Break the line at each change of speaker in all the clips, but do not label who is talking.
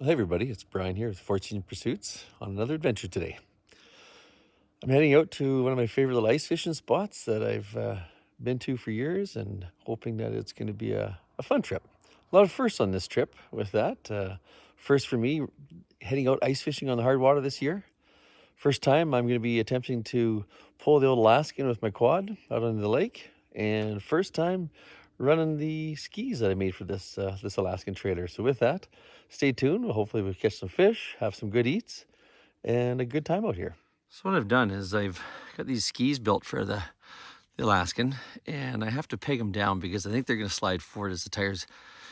Well, hey everybody, it's Brian here with Fortune Pursuits on another adventure today. I'm heading out to one of my favorite little ice fishing spots that I've been to for years and hoping that it's going to be a fun trip. A lot of firsts on this trip with that. First for me, heading out ice fishing on the hard water this year. First time I'm going to be attempting to pull the old Alaskan with my quad out onto the lake. And first time running the skis that I made for this Alaskan trailer. So with that, stay tuned. Hopefully we'll catch some fish, have some good eats, and a good time out here. So what I've done is I've got these skis built for the Alaskan, and I have to peg them down because I think they're going to slide forward as the tires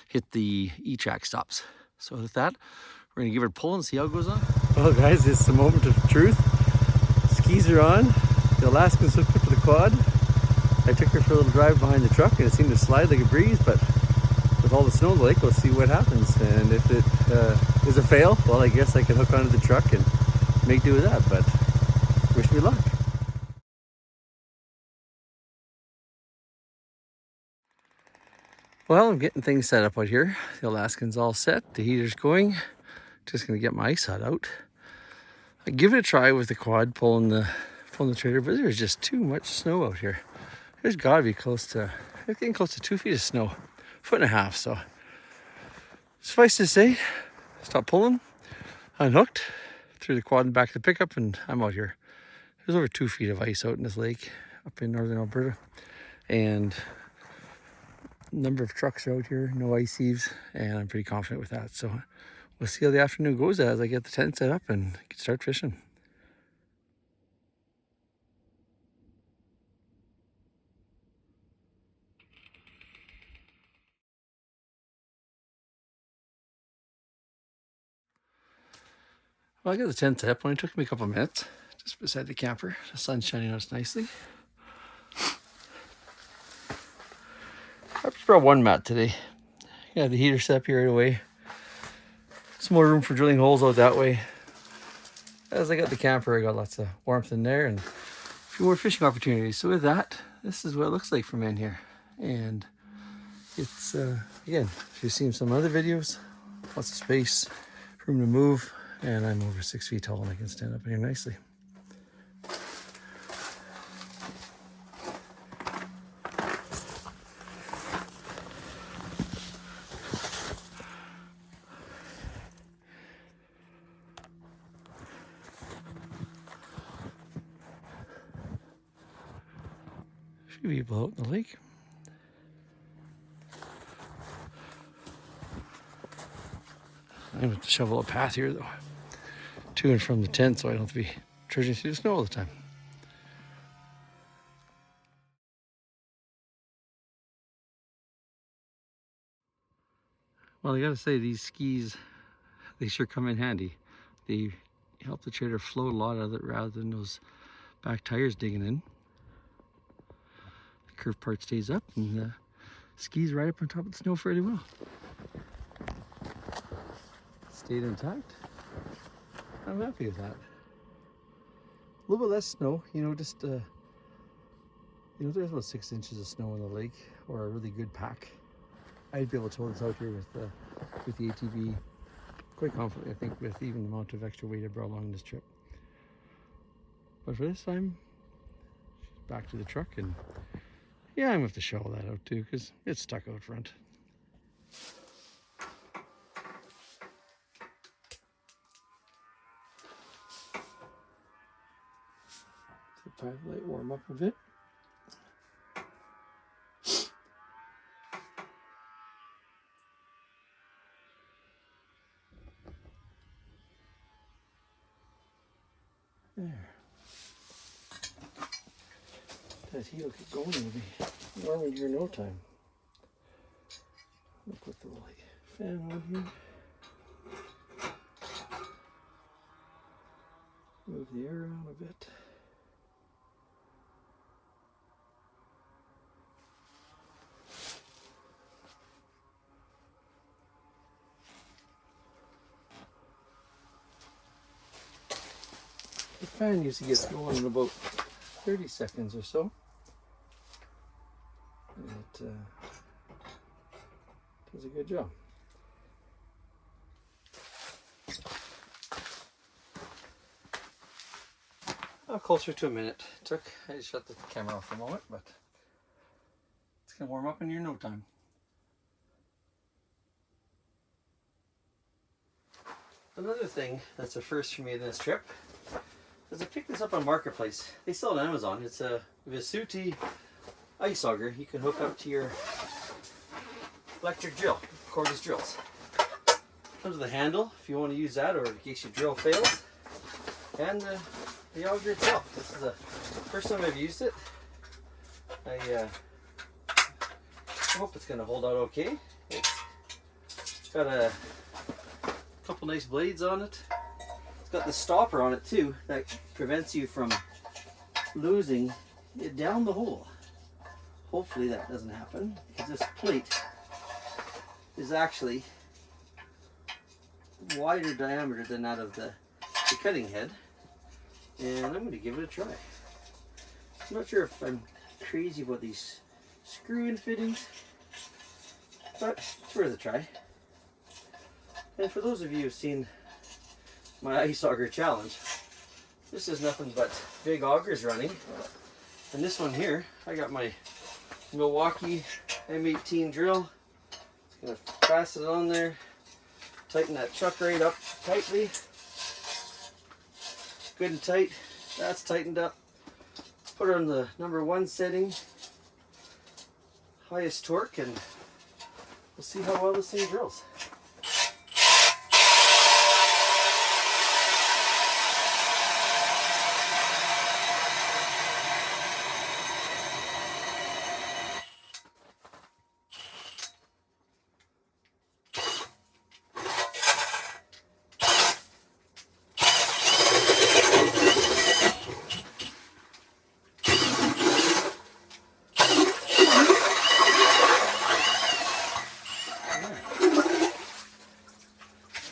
hit the E-track stops. So with that, we're going to give it a pull and see how it goes on. Well guys, it's the moment of truth. Skis are on. The Alaskan's hooked up to the quad. I took her for a little drive behind the truck and it seemed to slide like a breeze, but with all the snow in the lake, we'll see what happens. And if it is a fail, well, I guess I can hook onto the truck and make do with that, but wish me luck. Well, I'm getting things set up out here. The Alaskan's all set, the heater's going. Just gonna get my ice hut out. I give it a try with the quad pulling the trailer, but there's just too much snow out here. There's gotta be getting close to 2 feet of snow, 1.5 feet. So suffice to say, stop pulling, unhooked, threw the quad in the back of the pickup, and I'm out here. There's over 2 feet of ice out in this lake up in northern Alberta, and a number of trucks are out here, no ice heaves, and I'm pretty confident with that. So we'll see how the afternoon goes as I get the tent set up and start fishing. Well, I got the tent set up. It only took me a couple of minutes, just beside the camper. The sun's shining on us nicely. I just brought one mat today. Got the heater set up here right away. Some more room for drilling holes out that way. As I got the camper, I got lots of warmth in there and a few more fishing opportunities. So with that, this is what it looks like from in here. And it's, again, if you've seen some other videos, lots of space, room to move, and I'm over 6 feet tall and I can stand up in here nicely. A few people out in the lake. I'm going to shovel a path here though, to and from the tent, so I don't have to be trudging through the snow all the time. Well, I gotta say, these skis, they sure come in handy. They help the trailer float a lot of it rather than those back tires digging in. The curved part stays up and the skis right up on top of the snow fairly well. Stayed intact. I'm happy with that. A little bit less snow, just there's about 6 inches of snow in the lake, or a really good pack. I'd be able to tow this out here with the ATV quite confidently, I think, with even the amount of extra weight I brought along this trip. But for this time, back to the truck, and yeah, I'm going to have to shovel that out too because it's stuck out front. The pilot light warm up a bit. There. That heat will get going. It'll be warm in here in no time. I'll put the little fan on here. Move the air around a bit. The fan usually gets going in about 30 seconds or so. And it does a good job. closer to a minute. I just shut the camera off for a moment, but it's gonna warm up in here in no time. Another thing that's a first for me in this trip is I picked this up on Marketplace. They sell it on Amazon. It's a Visuti ice auger you can hook up to your electric drill, cordless drills. Comes with a handle if you want to use that, or in case your drill fails, and the auger itself. This is the first time I've used it. I hope it's going to hold out okay. It's got a couple nice blades on it. It's got the stopper on it too that prevents you from losing it down the hole. Hopefully that doesn't happen, because this plate is actually wider diameter than that of the cutting head, and I'm going to give it a try. I'm not sure if I'm crazy about these screw-in fittings, but it's worth a try. And for those of you who've seen my ice auger challenge, this is nothing but big augers running. And this one here, I got my Milwaukee M18 drill. Just gonna fasten it on there, tighten that chuck right up tightly. Good and tight. That's tightened up. Put it on the #1 setting, highest torque, and we'll see how well this thing drills.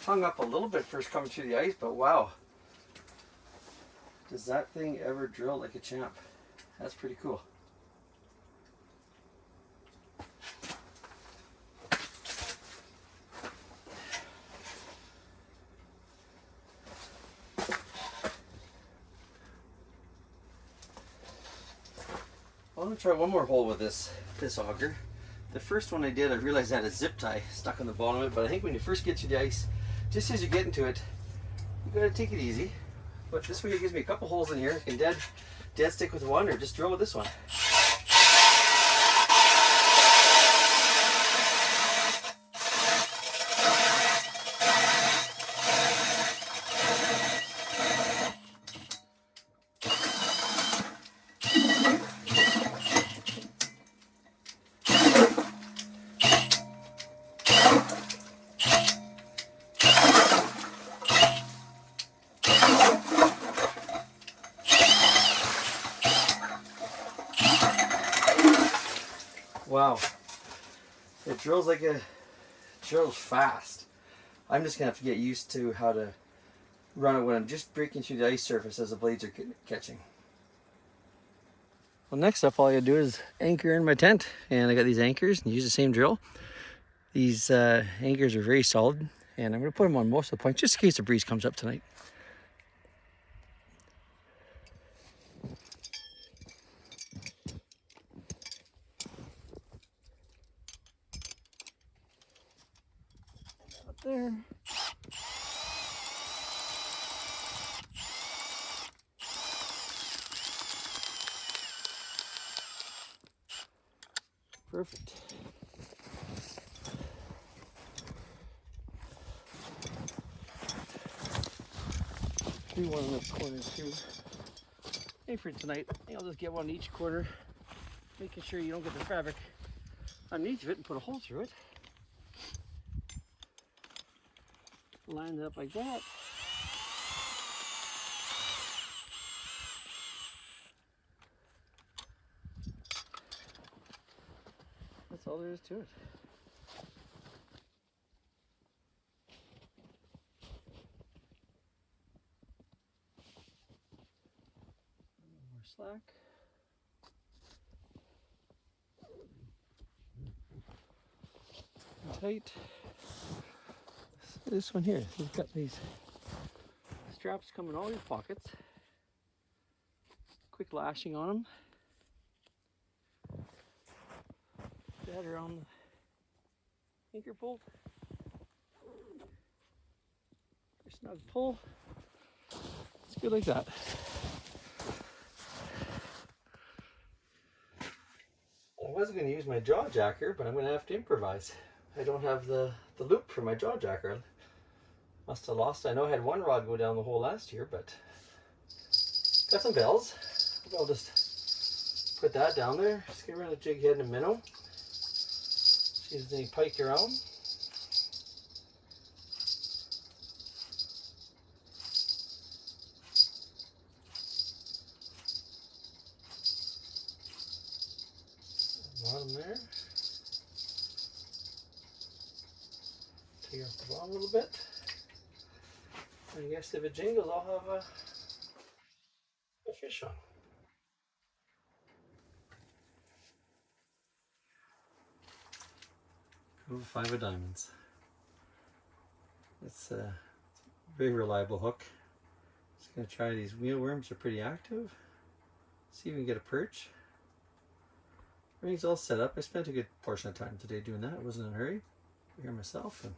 Hung up a little bit first coming through the ice, but wow, does that thing ever drill like a champ. That's pretty cool. I'm going to try one more hole with this auger. The first one I did, I realized I had a zip tie stuck on the bottom of it, but I think when you first get through the ice, just as you get into it, you gotta take it easy. But this way it gives me a couple holes in here. I can dead stick with one, or just drill with this one. Wow, it drills drills fast. I'm just gonna have to get used to how to run it when I'm just breaking through the ice surface as the blades are catching. Well, next up, all I gotta do is anchor in my tent, and I got these anchors and use the same drill. These anchors are very solid, and I'm gonna put them on most of the points just in case the breeze comes up tonight. Up there. Perfect. Do one in this corner too. Hey, for tonight, I'll just get one each quarter, making sure you don't get the fabric underneath of it, and put a hole through it. Line it up like that. That's all there is to it. More slack. And tight. This one here, we've got these straps coming in all these pockets. quick lashing on them. That around the anchor bolt. Snug pull. It's good like that. I was going to use my jaw jacker, but I'm going to have to improvise. I don't have the loop for my jaw jacker. Must have lost. I know I had one rod go down the hole last year, but got some bells. I'll just put that down there. Just get rid of the jig head and a minnow. See if there's any pike around. Bottom there. Take off the bottom a little bit. I guess if it jingles, I'll have a fish on. Go 5 of diamonds. It's a very reliable hook. Just gonna try these mealworms. They're pretty active. See if we can get a perch. Everything's all set up. I spent a good portion of time today doing that. I wasn't in a hurry. I'm here myself, and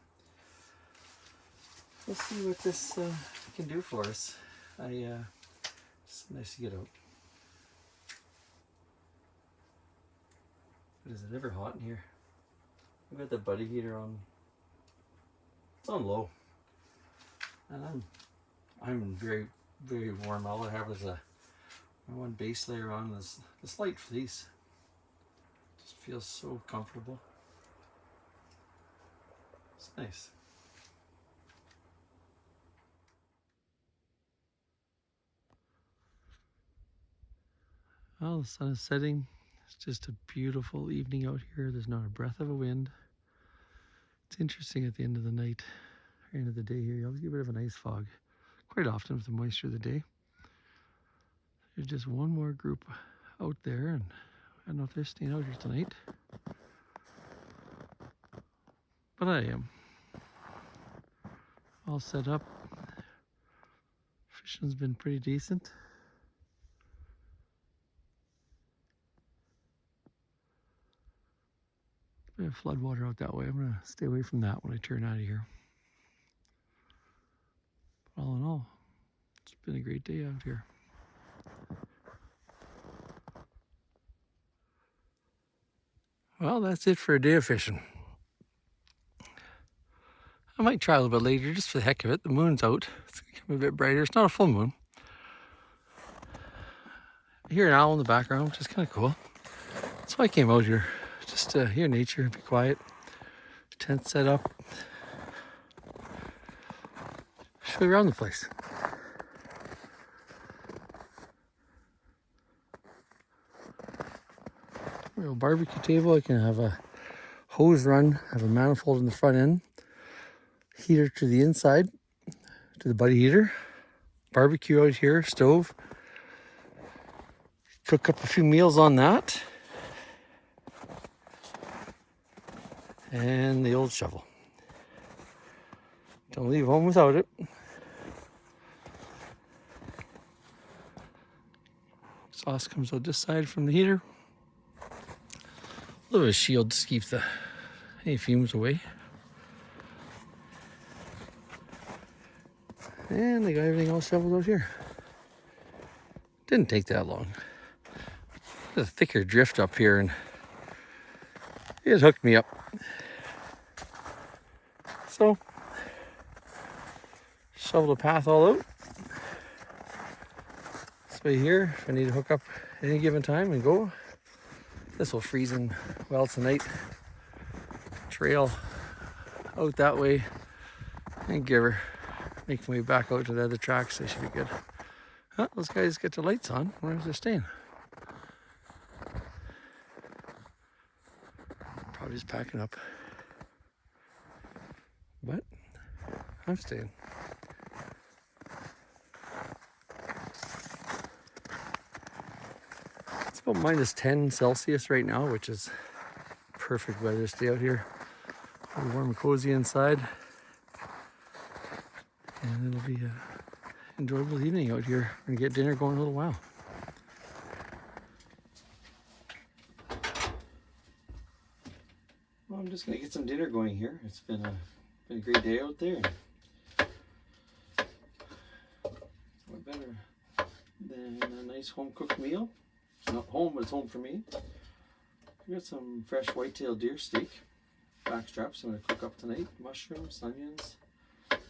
let's see what this can do for us. It's nice to get out. But is it ever hot in here? I've got the buddy heater on. It's on low, and I'm very, very warm. All I have is my one base layer on this light fleece. Just feels so comfortable. It's nice. Well, the sun is setting. It's just a beautiful evening out here. There's not a breath of a wind. It's interesting at the end of the night, or end of the day here, you always get a bit of an ice fog, quite often with the moisture of the day. There's just one more group out there, and I don't know if they're staying out here tonight, but I am. All set up. Fishing's been pretty decent. Bit of flood water out that way. I'm gonna stay away from that when I turn out of here. But all in all, it's been a great day out here. Well, that's it for a day of fishing. I might try a little bit later just for the heck of it. The moon's out. It's gonna become a bit brighter. It's not a full moon. I hear an owl in the background, which is kind of cool. That's why I came out here. Just to hear nature, be quiet. Tent set up. Show you around the place. Little barbecue table. I can have a hose run, have a manifold in the front end, heater to the inside, to the buddy heater, barbecue out here, stove. Cook up a few meals on that. And the old shovel. Don't leave home without it. Sauce comes out this side from the heater. A little bit of shield to keep any fumes away. And they got everything all shoveled out here. Didn't take that long. There's a thicker drift up here, and it hooked me up. So, shovel the path all out. This way here, if I need to hook up at any given time and go, this will freeze in well tonight. Trail out that way and give her. Make my way back out to the other tracks. They should be good. Oh, those guys get the lights on. Where is they staying? Probably just packing up. But I'm staying. It's about -10 Celsius right now, which is perfect weather to stay out here. Warm and cozy inside. And it'll be an enjoyable evening out here. We're gonna get dinner going in a little while. Well, I'm just gonna get some dinner going here. It's been a great day out there. What better than a nice home cooked meal? It's not home, but it's home for me. I got some fresh whitetail deer steak, back straps I'm gonna cook up tonight. Mushrooms, onions,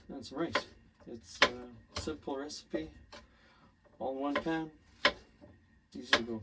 and some rice. It's a simple recipe, all in one pan, easy to go.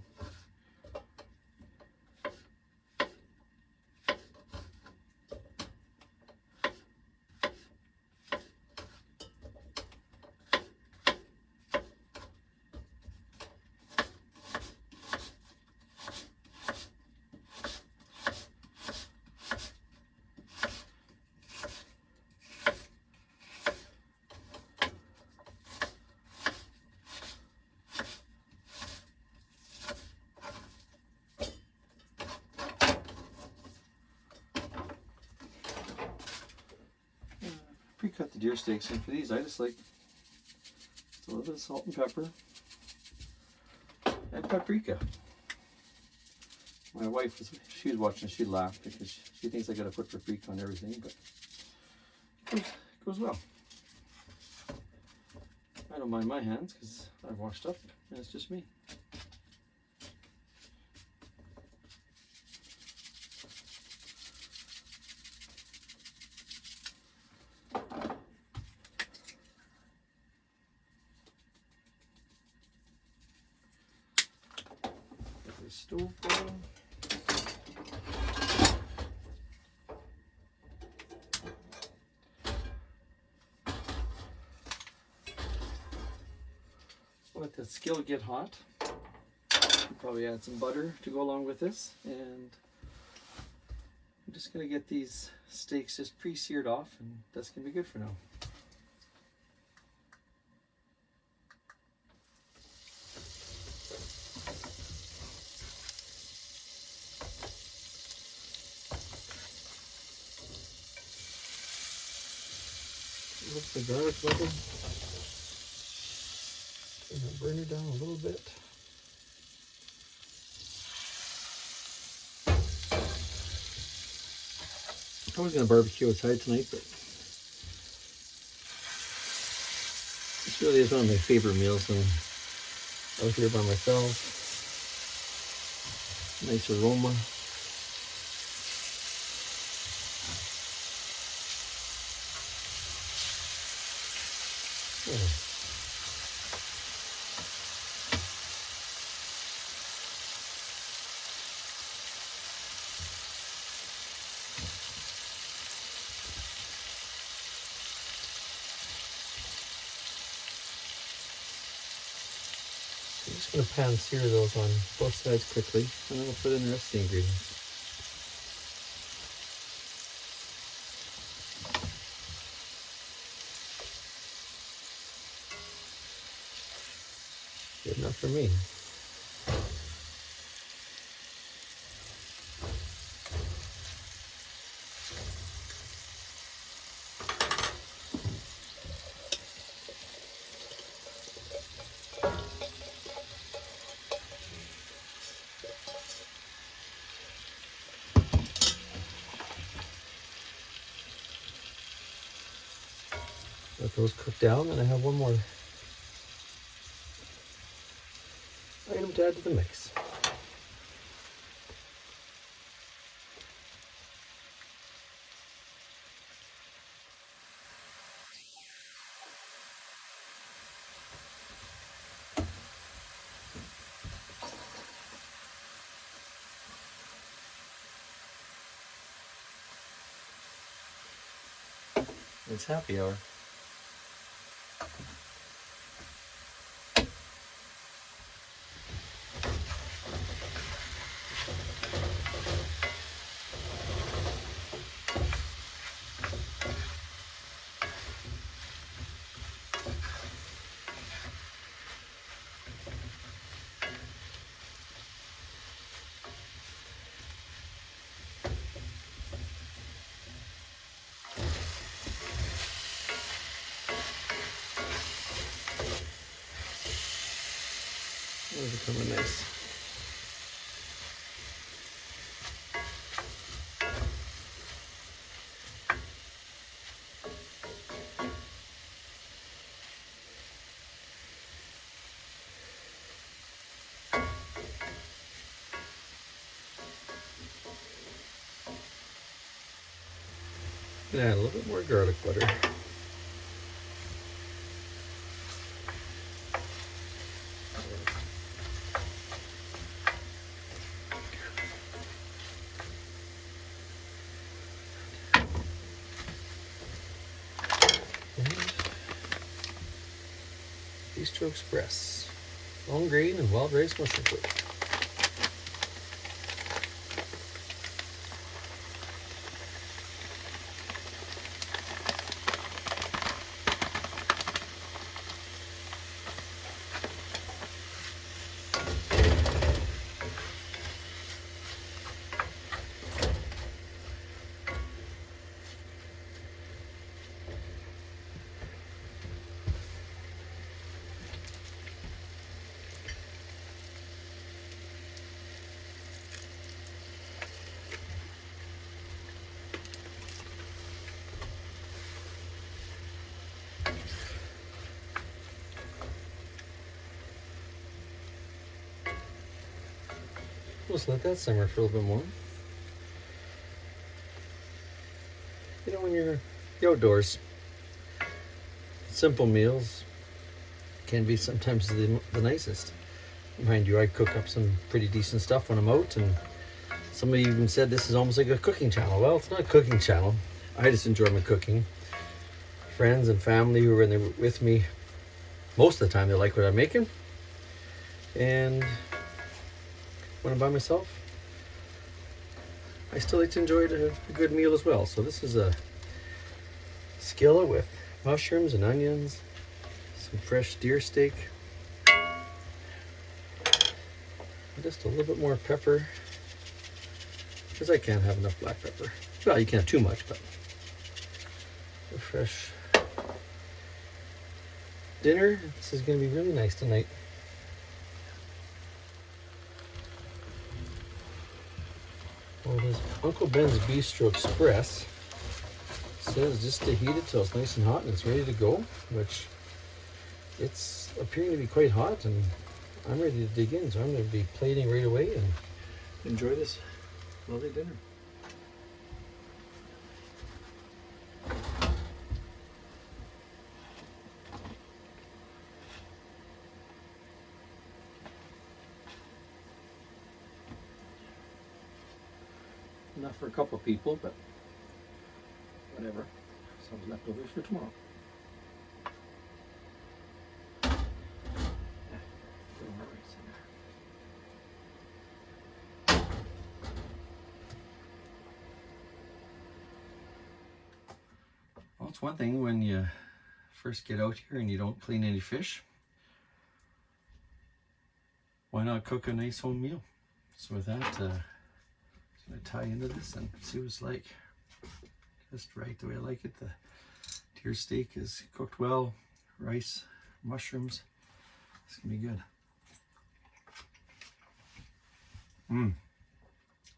Pre-cut the deer steaks, and for these I just like just a little bit of salt and pepper and paprika. My wife, she was watching, she laughed because she thinks I gotta put paprika on everything, but it goes well. I don't mind my hands because I've washed up and it's just me. Stove bowl. Let the skillet get hot. Probably add some butter to go along with this, and I'm just going to get these steaks just pre-seared off, and that's going to be good for now. Look the garlic butter. Burn it down a little bit. I was going to barbecue outside tonight, but this really is one of my favorite meals when I'm out here by myself. Nice aroma. Yeah. I'm just going to pan sear those on both sides quickly, and then we'll put in the rest of the ingredients. Good enough for me. Let those cook down, and I have one more item to add to the mix. It's happy hour. Those are coming nice. Add a little bit more garlic butter. Bistro Express, long grain and wild rice mushroom soup. Just let that simmer for a little bit more. You know, when you're outdoors, simple meals can be sometimes the nicest. Mind you, I cook up some pretty decent stuff when I'm out, and somebody even said this is almost like a cooking channel. Well, it's not a cooking channel. I just enjoy my cooking. Friends and family who are in there with me, most of the time they like what I'm making. And when I'm by myself, I still like to enjoy a good meal as well. So this is a skillet with mushrooms and onions, some fresh deer steak, just a little bit more pepper, because I can't have enough black pepper. Well, you can't have too much, but a fresh dinner. This is going to be really nice tonight. Well, this Uncle Ben's Bistro Express says just to heat it till it's nice and hot and it's ready to go, which it's appearing to be quite hot, and I'm ready to dig in, so I'm going to be plating right away and enjoy this lovely dinner. Enough for a couple of people, but whatever. Some leftovers for tomorrow. Well, it's one thing when you first get out here and you don't clean any fish. Why not cook a nice home meal? So with that, I'm going to tie into this and see what it's like. Just right the way I like it. The deer steak is cooked well, rice, mushrooms. It's going to be good.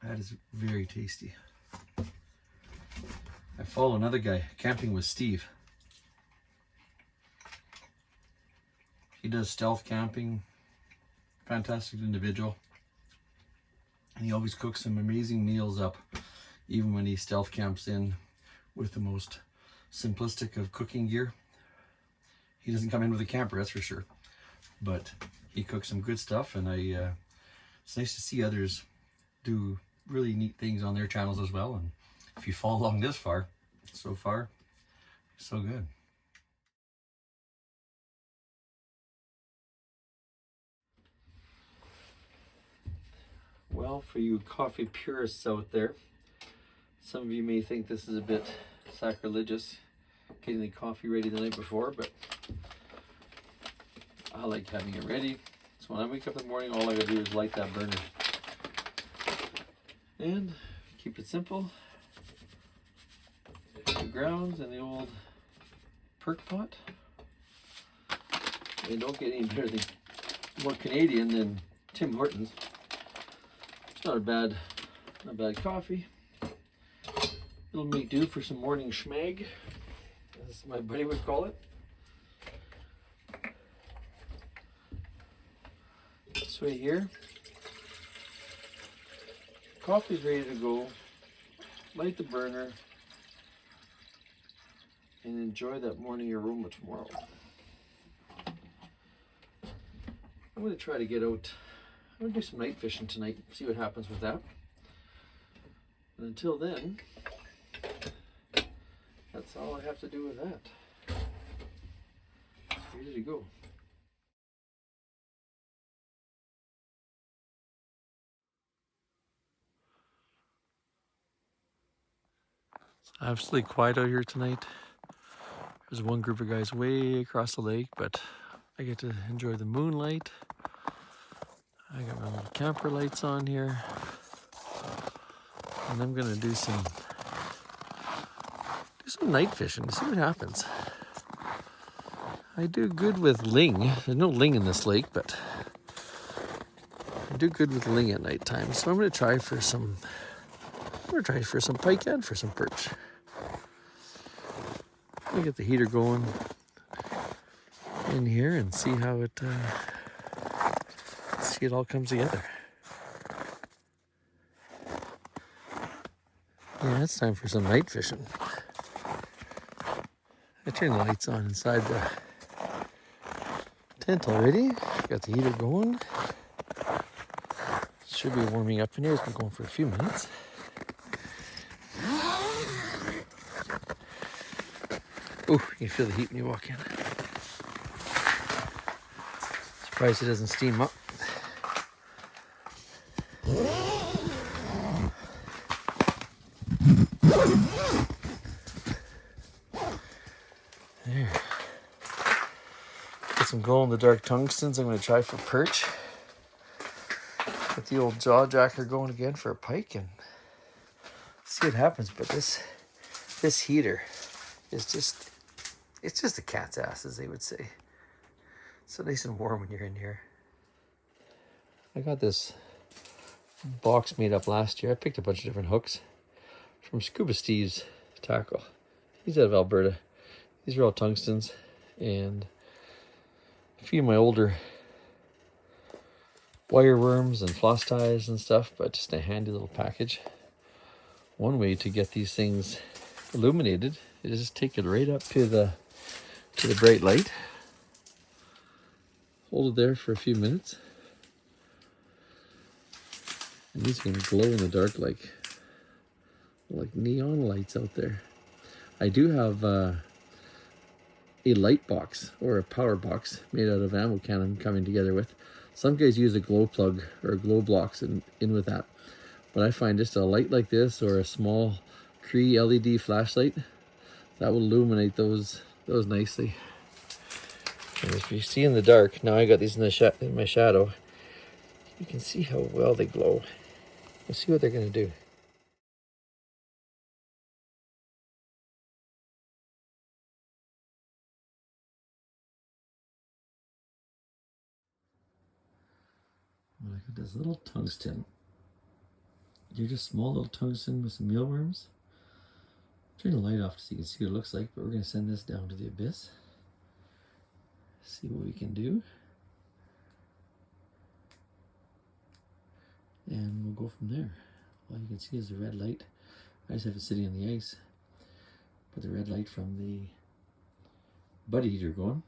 That is very tasty. I follow another guy, Camping with Steve. He does stealth camping. Fantastic individual. And he always cooks some amazing meals up, even when he stealth camps in with the most simplistic of cooking gear. He doesn't come in with a camper, that's for sure. But he cooks some good stuff, and it's nice to see others do really neat things on their channels as well. And if you follow along this far, so good. Well, for you coffee purists out there, some of you may think this is a bit sacrilegious, getting the coffee ready the night before, but I like having it ready. So when I wake up in the morning, all I gotta do is light that burner. And keep it simple. The grounds and the old perk pot. They don't get any better than, more Canadian than Tim Hortons. It's not bad coffee. It'll make do for some morning schmag, as my buddy would call it. This way here. Coffee's ready to go. Light the burner. and enjoy that morning aroma tomorrow. I'm going to try to get out. I'm going to do some night fishing tonight, see what happens with that. And until then, that's all I have to do with that. Ready to go. It's absolutely quiet out here tonight. There's one group of guys way across the lake, but I get to enjoy the moonlight. I got my little camper lights on here. And I'm gonna do some night fishing to see what happens. I do good with ling. There's no ling in this lake, but I do good with ling at nighttime. So I'm gonna try for some pike and for some perch. I'm gonna get the heater going in here and see how it all comes together. Yeah, it's time for some night fishing. I turned the lights on inside the tent already. Got the heater going. Should be warming up in here. It's been going for a few minutes. Oh, you can feel the heat when you walk in. Surprised it doesn't steam up. There. Get some glow-in-the-dark tungstens I'm going to try for perch. Get the old jaw jacker going again for a pike and see what happens. But this heater is it's just a cat's ass, as they would say. So nice and warm when you're in here. I got this box made up last year. I picked a bunch of different hooks from Scuba Steve's Tackle. He's out of Alberta. These are all tungstens and a few of my older wire worms and floss ties and stuff, but just a handy little package. One way to get these things illuminated is just take it right up to the bright light. Hold it there for a few minutes. And these can glow in the dark like neon lights out there. I do have a light box or a power box made out of ammo cannon coming together with. Some guys use a glow plug or glow blocks in with that. But I find just a light like this or a small Cree LED flashlight, that will illuminate those nicely. And if you see in the dark, now I got these in my shadow, you can see how well they glow. Let's see what they're going to do. Well, I got this little tungsten. They're just small little tungsten with some mealworms. Turn the light off so you can see what it looks like, but we're going to send this down to the abyss. See what we can do. And we'll go from there. All you can see is the red light. I just have it sitting on the ice. But the red light from the buddy heater going.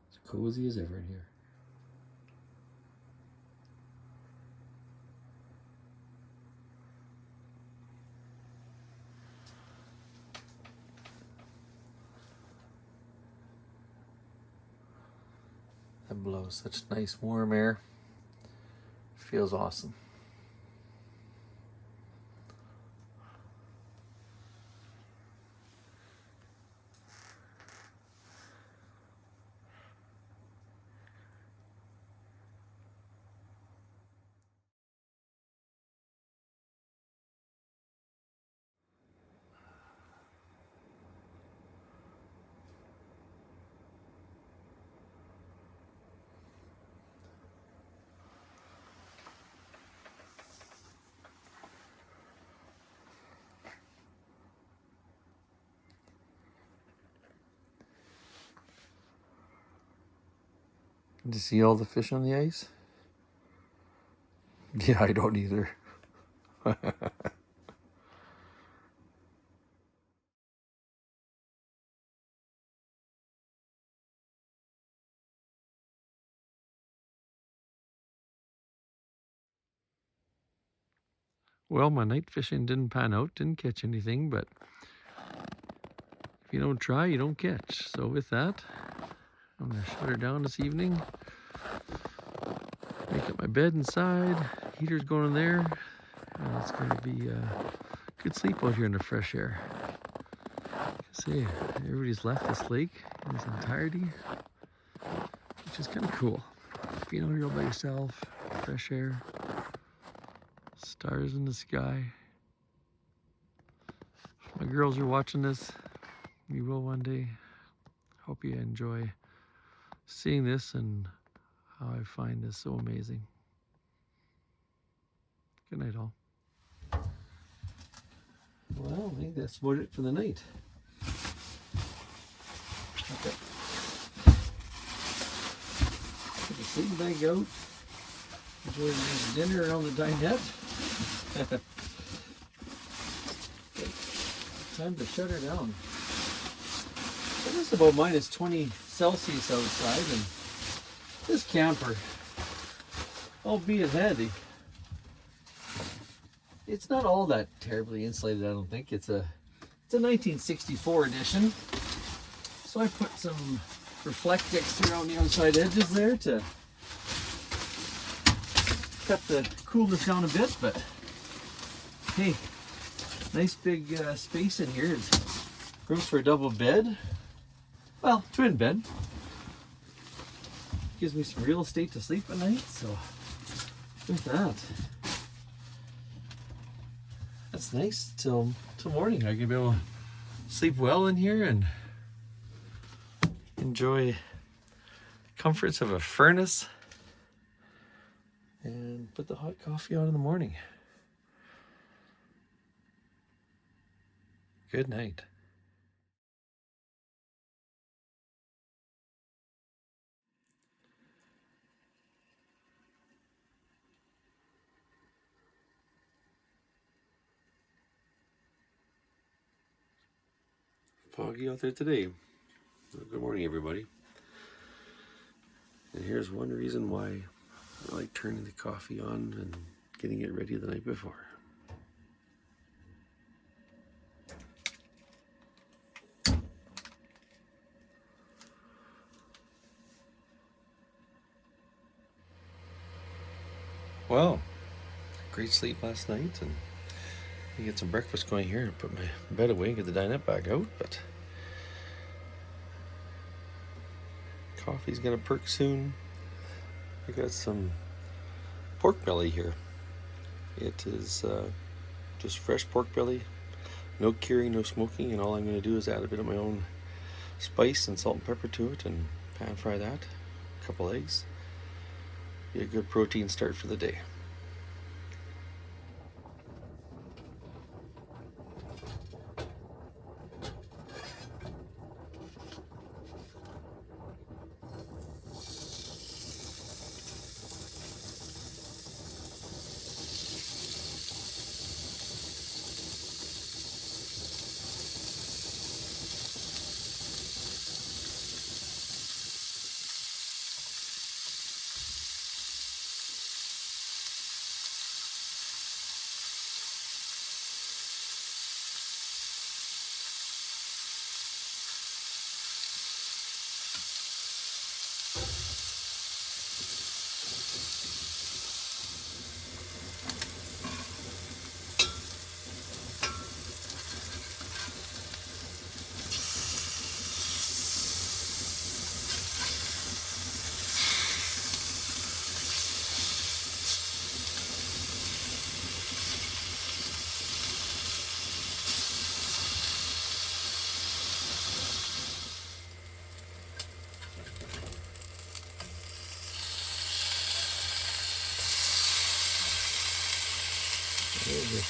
It's cozy as ever in here. That blows such nice warm air. Feels awesome. Did you see all the fish on the ice? Yeah, I don't either. Well, my night fishing didn't pan out, didn't catch anything, but if you don't try, you don't catch. So with that, I'm gonna shut her down this evening. Make up my bed inside, heater's going in there, and it's gonna be a good sleep out here in the fresh air. See, everybody's left this lake in its entirety, which is kind of cool. Being out here all by yourself, fresh air, stars in the sky. If my girls are watching this, you will one day. Hope you enjoy seeing this and how I find this so amazing. Good night, all. Well, I think that's about it for the night. Okay. Put the sleeping bag out. Enjoy the dinner on the dinette. Time to shut her down. It is about minus 20 Celsius outside, and this camper, albeit handy, it's not all that terribly insulated, I don't think. It's a 1964 edition. So I put some Reflectix around the outside edges there to cut the coolness down a bit, but hey, nice big space in here. It's room for a double bed. Well, twin bed. Gives me some real estate to sleep at night, so with that, that's nice till morning. I can be able to sleep well in here and enjoy comforts of a furnace and put the hot coffee on in the morning. Good night. Foggy out there today. Well, good morning, everybody. And here's one reason why I like turning the coffee on and getting it ready the night before. Well, great sleep last night, and I get some breakfast going here and put my bed away and get the dinette back out, but coffee's gonna perk soon. I got some pork belly here. It is just fresh pork belly, no curing, no smoking, and all I'm gonna do is add a bit of my own spice and salt and pepper to it and pan fry that. A couple eggs. Be a good protein start for the day.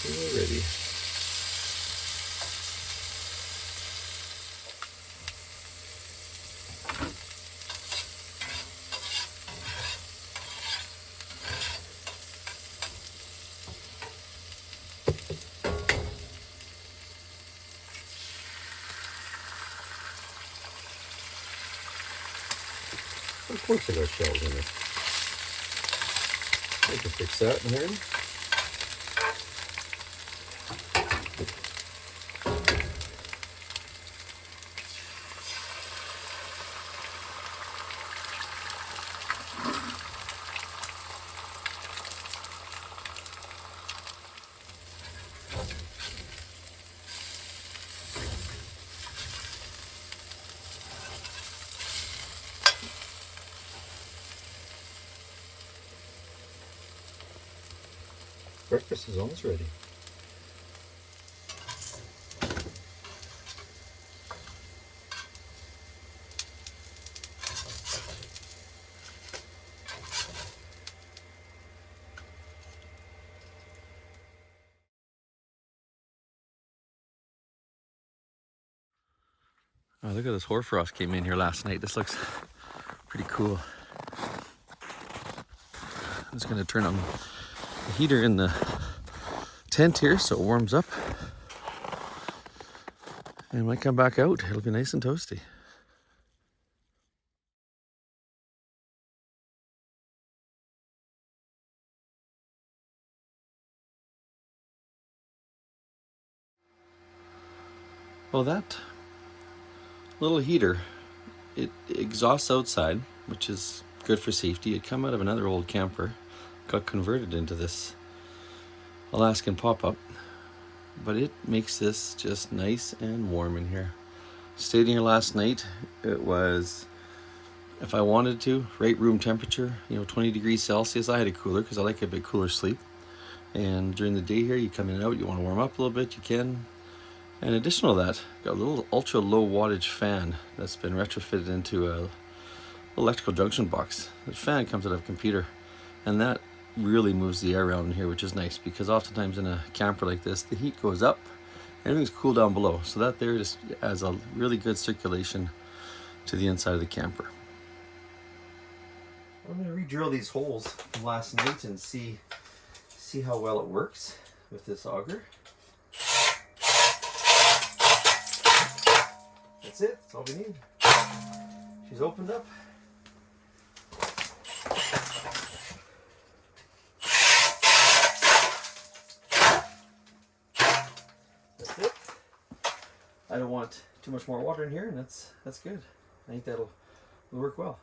We're ready. Of course I got shells in it. I can fix that in here. breakfast is almost ready. Oh, look at this hoarfrost came in here last night. This looks pretty cool. I'm just gonna turn on the heater in the tent here so it warms up. And when I come back out, it'll be nice and toasty. Well, that little heater, it exhausts outside, which is good for safety. It came out of another old camper, got converted into this Alaskan pop-up, but it makes this just nice and warm in here. Stayed in here last night. It was, if I wanted to, right room temperature, 20 degrees Celsius. I had a cooler because I like a bit cooler sleep. And during the day here, you come in and out, you want to warm up a little bit, you can. And additional to that, got a little ultra low wattage fan that's been retrofitted into a electrical junction box. The fan comes out of a computer, and that really moves the air around in here, which is nice because oftentimes in a camper like this, the heat goes up, everything's cooled down below. So that there just adds a really good circulation to the inside of the camper. I'm going to re-drill these holes from last night and see how well it works with this auger. That's it, that's all we need. She's opened up. That's it. I don't want too much more water in here, and that's good. I think that'll work well.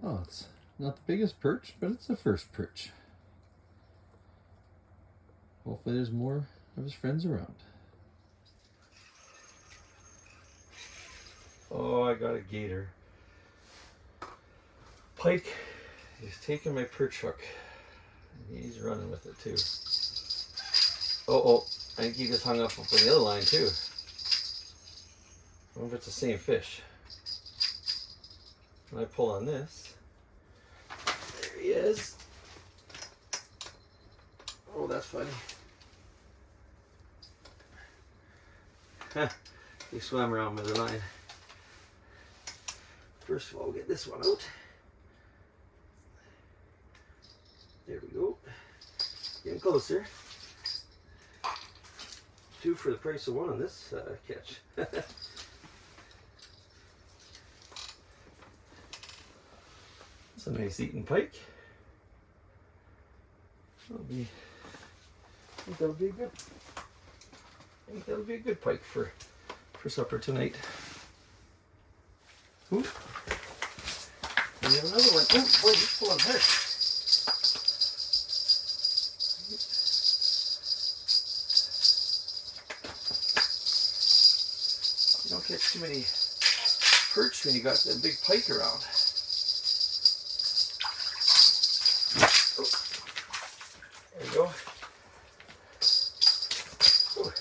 Oh, it's not the biggest perch, but it's the first perch. Hopefully there's more of his friends around. Oh, I got a gator. Pike is taking my perch hook. And he's running with it too. Oh, I think he just hung up on the other line too. I wonder if it's the same fish. When I pull on this, there he is. Oh, that's funny. He swam around with the line. First of all, we'll get this one out. There we go. Getting closer. 2 for the price of 1 on this catch. It's a nice eating pike. I think that'll be a good pike for supper tonight. Ooh. And we have another one. Oh boy, he's pulling hard. You don't catch too many perch when you got that big pike around. There you go. Ooh.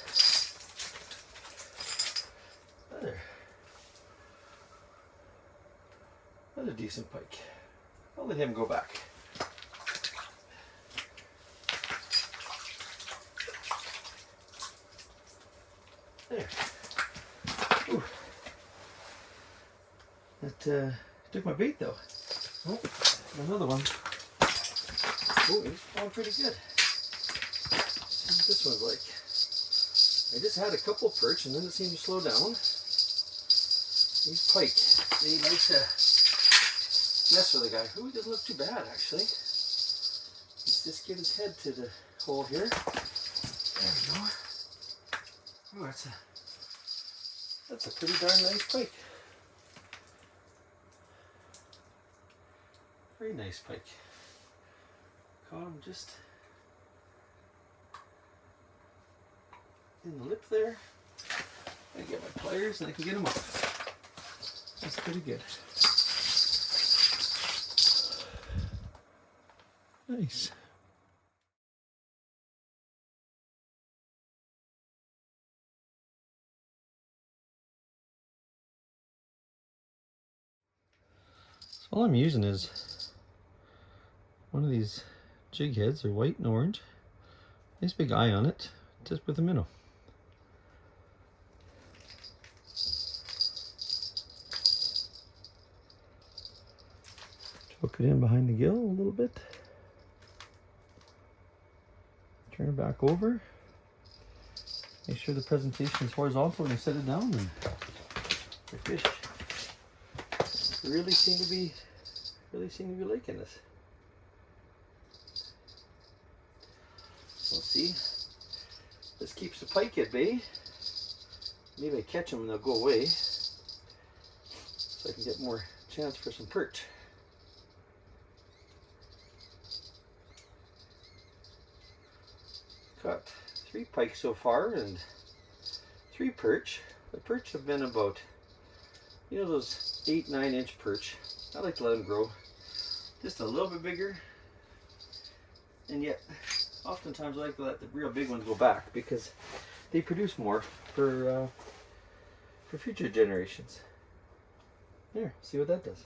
Another decent pike. I'll let him go back. There. Ooh. That took my bait though. Oh, another one. Oh, he's going pretty good. See what this one's like. I just had a couple perch and then it seemed to slow down. These pike, they like to mess with the guy. Ooh, he doesn't look too bad actually. Let's just get his head to the hole here. There we go. Oh, that's a pretty darn nice pike. Very nice pike. Caught him just in the lip there. I get my pliers and I can get him up. That's pretty good. Nice. So all I'm using is one of these jig heads. They're white and orange. Nice big eye on it, just with a minnow. Hook it in behind the gill a little bit. Turn it back over. Make sure the presentation is horizontal when you set it down, and the fish really seem to be liking this. Let's see. This keeps the pike at bay. Maybe I catch them and they'll go away, so I can get more chance for some perch. Got 3 pike so far and 3 perch. The perch have been about, you know, those 8-9 inch perch. I like to let them grow just a little bit bigger, and yet oftentimes I like to let the real big ones go back because they produce more for future generations. There, see what that does.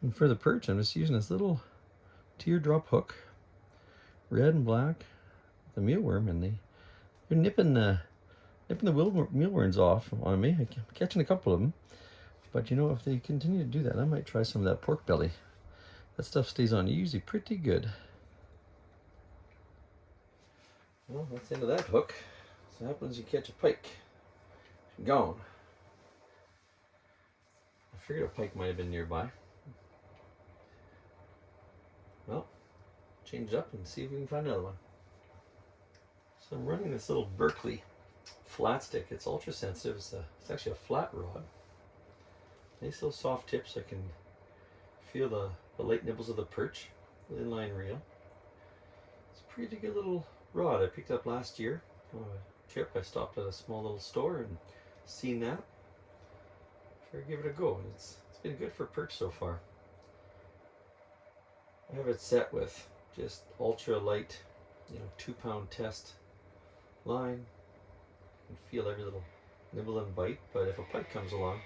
And for the perch, I'm just using this little teardrop hook, red and black, the mealworm, and they're nipping the mealworms off on me. I'm catching a couple of them, but you know, if they continue to do that, I might try some of that pork belly. That stuff stays on usually pretty good. Well, that's the end of that hook. So what happens, you catch a pike. Gone. I figured a pike might have been nearby. Well, change it up and see if we can find another one. So I'm running this little Berkeley flat stick. It's ultra sensitive. It's actually a flat rod. Nice little soft tip so I can feel the light nibbles of the perch with inline reel. It's a pretty good little rod I picked up last year on a trip. I stopped at a small little store and seen that. Figured give it a go, and it's been good for perch so far. I have it set with just ultra light, 2-pound test line. You can feel every little nibble and bite, but if a pike comes along,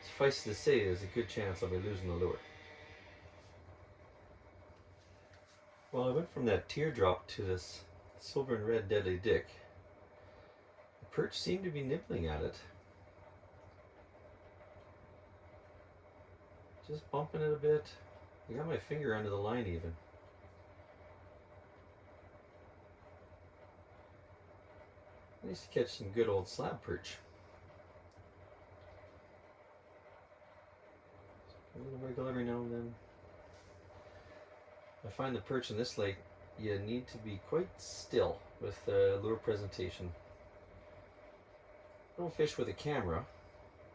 suffice to say, there's a good chance I'll be losing the lure. Well, I went from that teardrop to this silver and red deadly dick. The perch seemed to be nibbling at it. Just bumping it a bit. I got my finger under the line even. I used to catch some good old slab perch. A little wiggle every now and then. I find the perch in this lake, you need to be quite still with the lure presentation. I don't fish with a camera.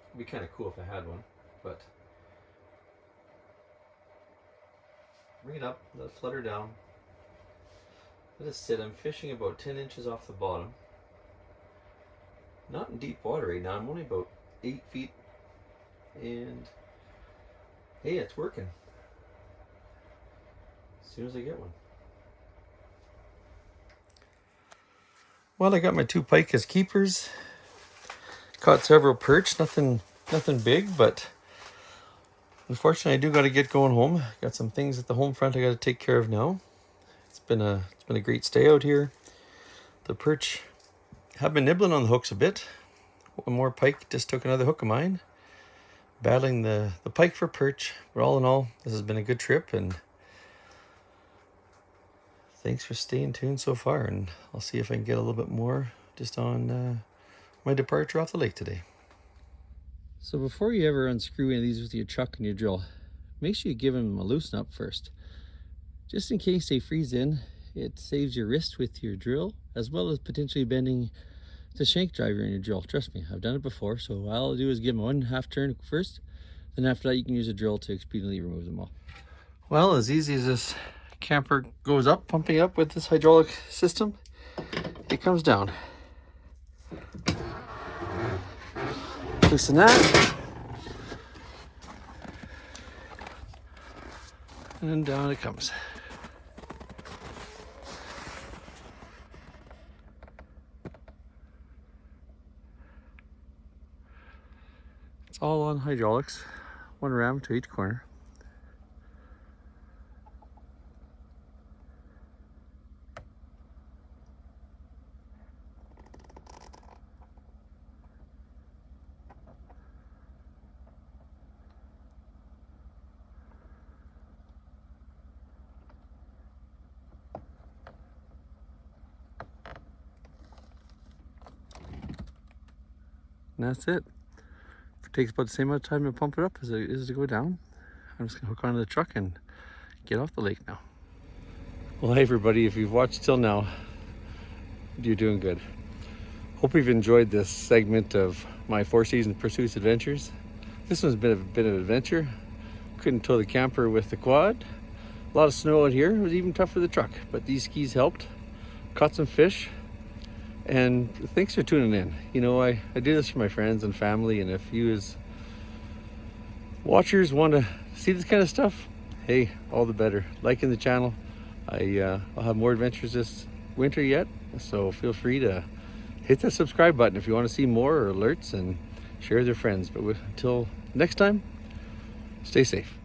It'd be kind of cool if I had one, but bring it up, let it flutter down. Let it sit. I'm fishing about 10 inches off the bottom. Not in deep water right now. I'm only about 8 feet. And hey, it's working. As soon as I get one. Well, I got my 2 pike as keepers. Caught several perch. Nothing big, but unfortunately, I do got to get going home. Got some things at the home front I got to take care of now. It's been a great stay out here. The perch have been nibbling on the hooks a bit. One more pike just took another hook of mine. Battling the pike for perch. But all in all, this has been a good trip, and thanks for staying tuned so far. And I'll see if I can get a little bit more just on my departure off the lake today. So before you ever unscrew any of these with your chuck and your drill, make sure you give them a loosen up first. Just in case they freeze in, it saves your wrist with your drill, as well as potentially bending the shank driver in your drill. Trust me, I've done it before. So all I'll do is give them 1/2 turn first. Then after that, you can use a drill to expediently remove them all. Well, as easy as this camper goes up, pumping up with this hydraulic system, it comes down. Loosen that. And down it comes. It's all on hydraulics, one ram to each corner. And that's it. It takes about the same amount of time to pump it up as it is to go down. I'm just gonna hook onto the truck and get off the lake now. Well, hey everybody, if you've watched till now, you're doing good. Hope you've enjoyed this segment of my 4-season pursuits adventures. This one's been a bit of an adventure. Couldn't tow the camper with the quad. A lot of snow out here. It was even tough for the truck, but these skis helped. Caught some fish. And thanks for tuning in. You know, I do this for my friends and family, and if you as watchers want to see this kind of stuff, hey, all the better. Liking the channel. I'll have more adventures this winter yet, so feel free to hit that subscribe button if you want to see more or alerts, and share with your friends. But until next time, stay safe.